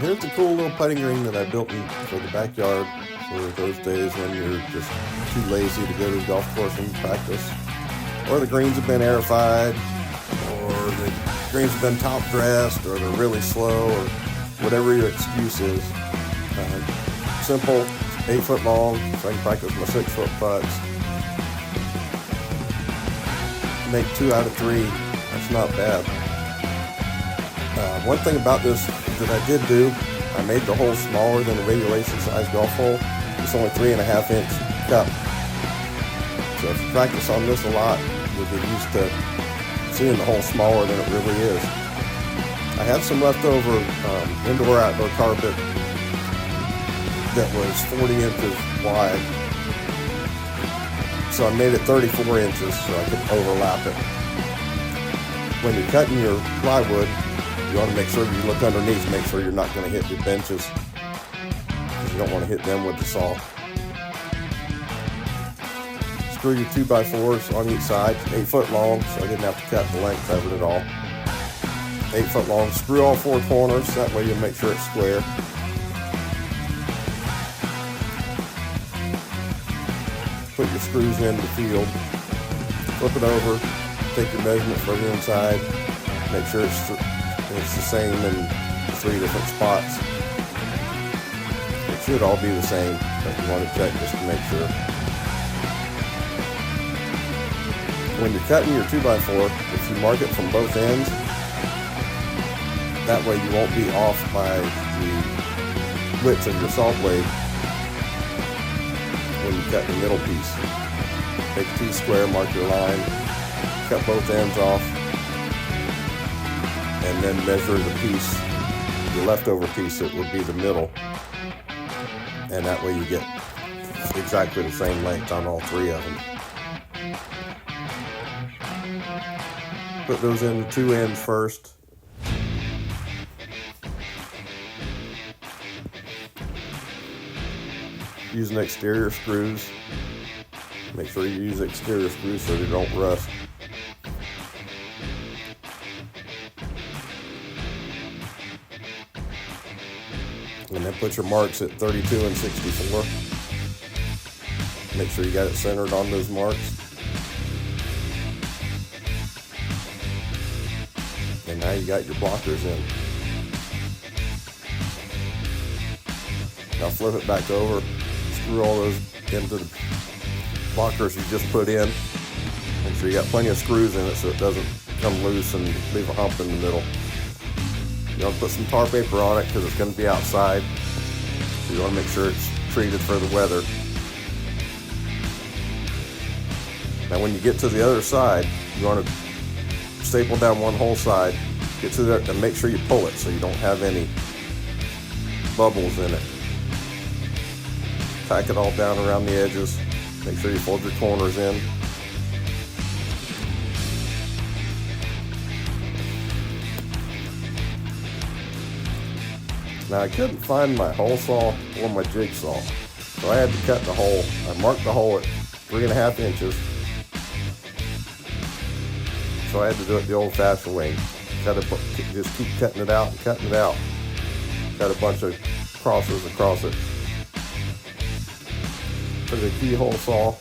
Here's the cool little putting green that I built for the backyard for those days when you're just too lazy to go to the golf course and practice. Or the greens have been aerified, or the greens have been top dressed, or they're really slow, or whatever your excuse is. Simple, 8 foot long, so I can practice my 6 foot putts. Make 2 out of 3, that's not bad. One thing about this that I did do, I made the hole smaller than a regulation size golf hole. It's only 3.5 inch cup. So if you practice on this a lot, you'll get used to seeing the hole smaller than it really is. I had some leftover indoor-outdoor carpet that was 40 inches wide. So I made it 34 inches so I could overlap it. When you're cutting your plywood, you want to make sure you look underneath, make sure you're not going to hit your benches, because you don't want to hit them with the saw. Screw your 2x4s on each side, 8 foot long, so I didn't have to cut the length of it at all. 8 foot long, screw all 4 corners, that way you'll make sure it's square. Put your screws in the field, flip it over, take your measurement for the inside, make sure it's the same in 3 different spots. It should all be the same, but you want to check just to make sure. When you're cutting your 2x4, if you mark it from both ends, that way you won't be off by the width of your saw blade when you cut the middle piece. Take a T-square, mark your line, cut both ends off, and then measure the piece, the leftover piece that would be the middle, and that way you get exactly the same length on all 3 of them. Put those in the 2 ends first. Using exterior screws. Make sure you use exterior screws so they don't rust. And then put your marks at 32 and 64. Make sure you got it centered on those marks. And now you got your blockers in. Now flip it back over. Screw all those into the blockers you just put in. Make sure you got plenty of screws in it so it doesn't come loose and leave a hump in the middle. You want to put some tar paper on it because it's going to be outside. So you want to make sure it's treated for the weather. Now when you get to the other side, you want to staple down one whole side, get to there, and make sure you pull it so you don't have any bubbles in it. Tack it all down around the edges. Make sure you fold your corners in. Now I couldn't find my hole saw or my jigsaw, so I had to cut the hole. I marked the hole at 3.5 inches. So I had to do it the old-fashioned way. Just keep cutting it out and cutting it out. Cut a bunch of crosses across it. Took a keyhole saw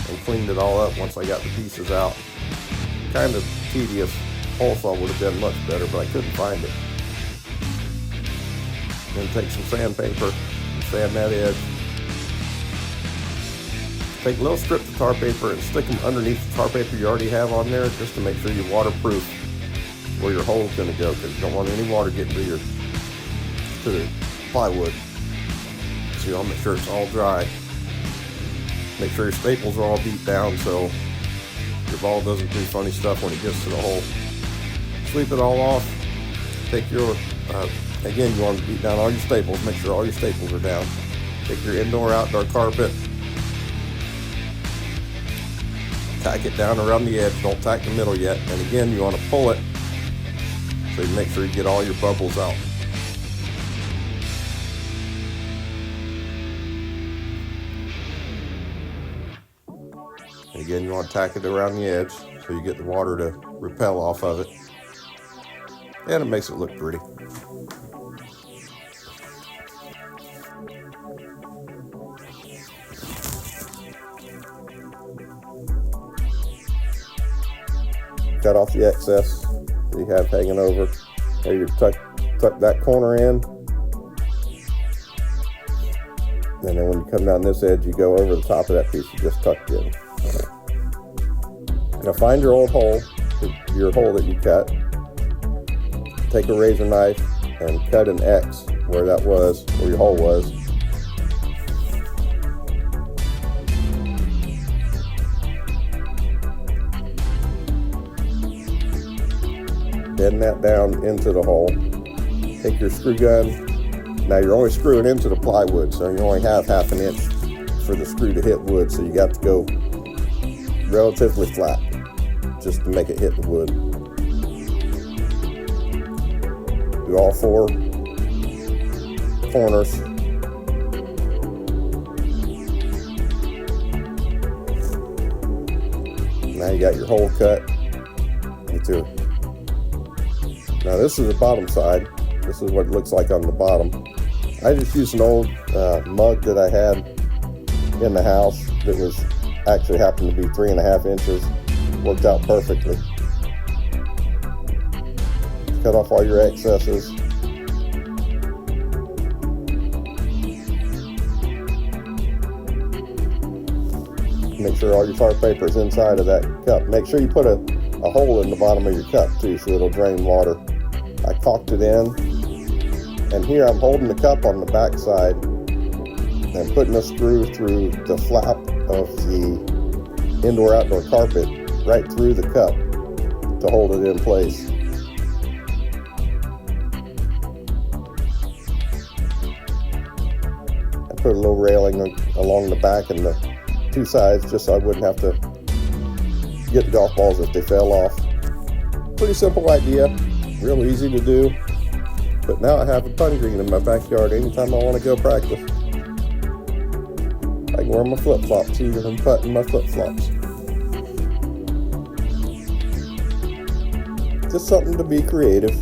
and cleaned it all up once I got the pieces out. Kind of tedious. Hole saw would have been much better, but I couldn't find it. Then take some sandpaper and sand that edge. Take little strips of tar paper and stick them underneath the tar paper you already have on there just to make sure you're waterproof where your hole's going to go, because you don't want any water getting to the plywood. So you want to make sure it's all dry. Make sure your staples are all beat down so your ball doesn't do funny stuff when it gets to the hole. Sweep it all off. Take your, again, you want to beat down all your staples. Make sure all your staples are down. Take your indoor-outdoor carpet. Tack it down around the edge. Don't tack the middle yet. And again, you want to pull it so you make sure you get all your bubbles out. And again, you want to tack it around the edge so you get the water to repel off of it. And it makes it look pretty. cut off the excess that you have hanging over. There, you tuck that corner in, and then when you come down this edge, you go over the top of that piece you just tucked in. Now find your old hole, your hole that you cut. Take a razor knife and cut an X where that was, where your hole was. Bend that down into the hole. Take your screw gun. Now you're only screwing into the plywood, so you only have half an inch for the screw to hit wood, so you got to go relatively flat just to make it hit the wood. Do all 4 corners. Now you got your hole cut. Now this is the bottom side. This is what it looks like on the bottom. I just used an old mug that I had in the house that was actually happened to be 3.5 inches. Worked out perfectly. Cut off all your excesses. Make sure all your tar paper is inside of that cup. Make sure you put a hole in the bottom of your cup too, so it'll drain water. I caulked it in, and here I'm holding the cup on the back side and putting a screw through the flap of the indoor-outdoor carpet right through the cup to hold it in place. I put a little railing along the back and the 2 sides just so I wouldn't have to get golf balls if they fell off. Pretty simple idea, real easy to do. But now I have a putting green in my backyard anytime I want to go practice. I can wear my flip-flops even and putt in my flip-flops. Just something to be creative.